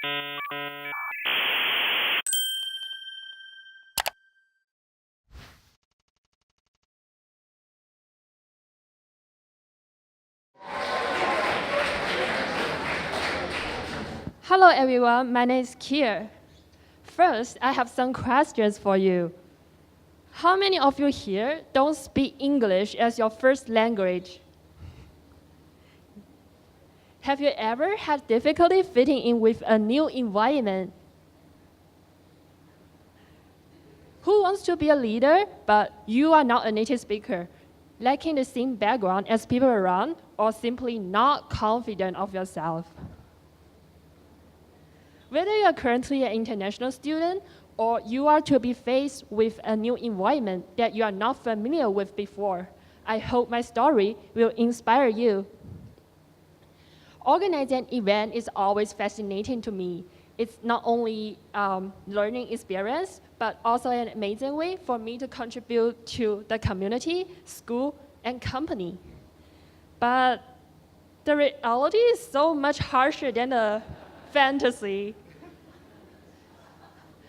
Hello everyone, my name is Keer. First, I have some questions for you. How many of you here don't speak English as your first language? Have you ever had difficulty fitting in with a new environment? Who wants to be a leader, but you are not a native speaker, lacking the same background as people around, or simply not confident of yourself? Whether you are currently an international student or you are to be faced with a new environment that you are not familiar with before, I hope my story will inspire you. Organizing an event is always fascinating to me. It's not only learning experience, but also an amazing way for me to contribute to the community, school, and company. But the reality is so much harsher than the fantasy.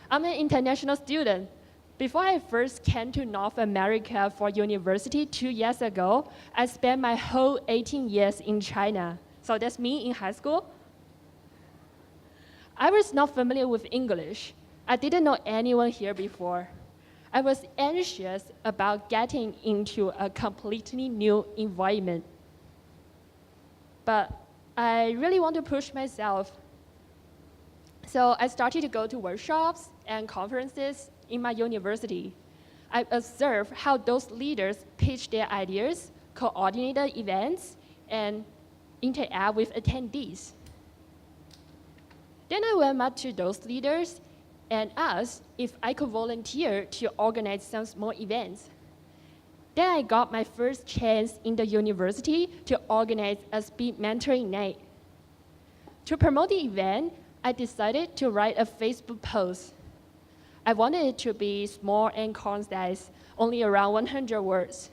I'm an international student. Before I first came to North America for university 2 years ago, I spent my whole 18 years in China. So that's me in high school. I was not familiar with English. I didn't know anyone here before. I was anxious about getting into a completely new environment. But I really want to push myself. So I started to go to workshops and conferences in my university. I observed how those leaders pitch their ideas, coordinate the events, and interact with attendees. Then I went up to those leaders and asked if I could volunteer to organize some small events. Then I got my first chance in the university to organize a speed mentoring night. To promote the event, I decided to write a Facebook post. I wanted it to be small and concise, only around 100 words.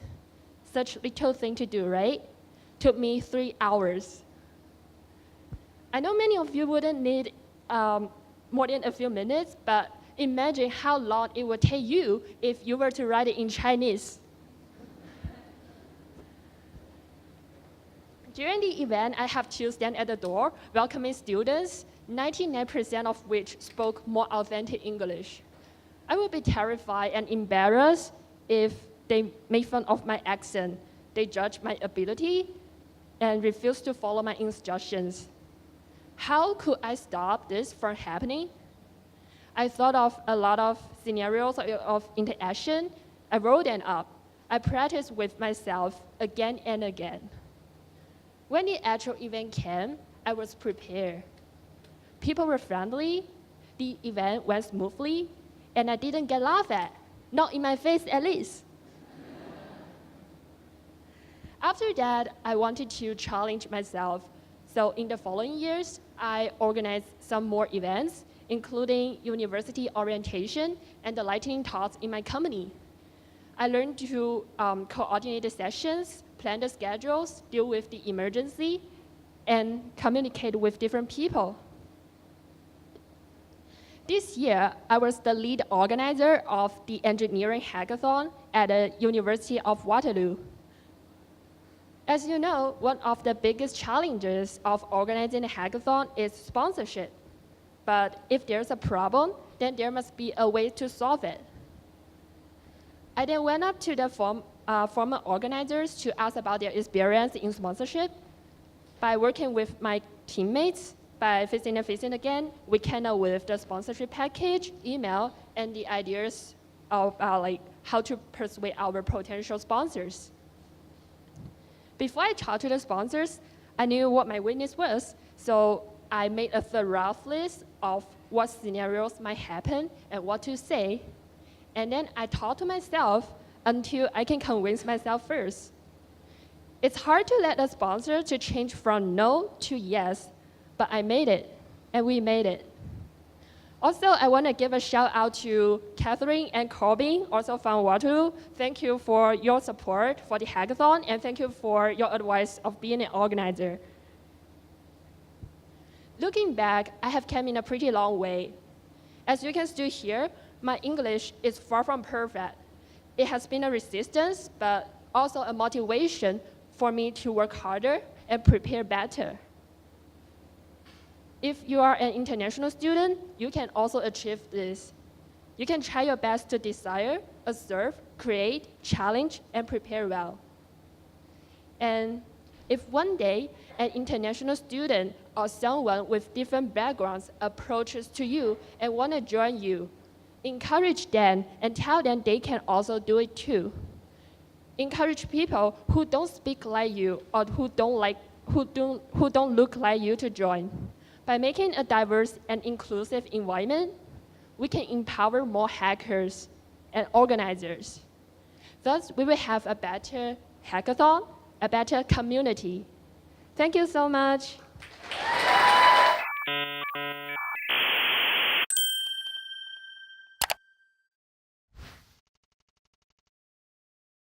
Such a little thing to do, right? Took me 3 hours. I know many of you wouldn't need more than a few minutes, but imagine how long it would take you if you were to write it in Chinese. During the event, I have to stand at the door welcoming students, 99% of which spoke more authentic English. I would be terrified and embarrassed if they made fun of my accent. They judged my ability and refused to follow my instructions. How could I stop this from happening? I thought of a lot of scenarios of interaction. I wrote them up. I practiced with myself again and again. When the actual event came, I was prepared. People were friendly, the event went smoothly, and I didn't get laughed at, not in my face at least. After that, I wanted to challenge myself. So in the following years, I organized some more events, including university orientation and the lightning talks in my company. I learned to coordinate the sessions, plan the schedules, deal with the emergency, and communicate with different people. This year, I was the lead organizer of the engineering hackathon at the University of Waterloo. As you know, one of the biggest challenges of organizing a hackathon is sponsorship. But if there's a problem, then there must be a way to solve it. I then went up to the former organizers to ask about their experience in sponsorship. By working with my teammates, by facing again, we came up with the sponsorship package, email, and the ideas of how to persuade our potential sponsors. Before I talked to the sponsors, I knew what my weakness was, so I made a thorough list of what scenarios might happen and what to say. And then I talked to myself until I can convince myself first. It's hard to let a sponsor to change from no to yes, but I made it, and we made it. Also, I want to give a shout out to Catherine and Corbin, also from Waterloo. Thank you for your support for the hackathon, and thank you for your advice of being an organizer. Looking back, I have come in a pretty long way. As you can still hear, my English is far from perfect. It has been a resistance, but also a motivation for me to work harder and prepare better. If you are an international student, you can also achieve this. You can try your best to desire, observe, create, challenge, and prepare well. And if one day an international student or someone with different backgrounds approaches to you and want to join you, encourage them and tell them they can also do it too. Encourage people who don't speak like you or who don't look like you to join. By making a diverse and inclusive environment, we can empower more hackers and organizers. Thus, we will have a better hackathon, a better community. Thank you so much.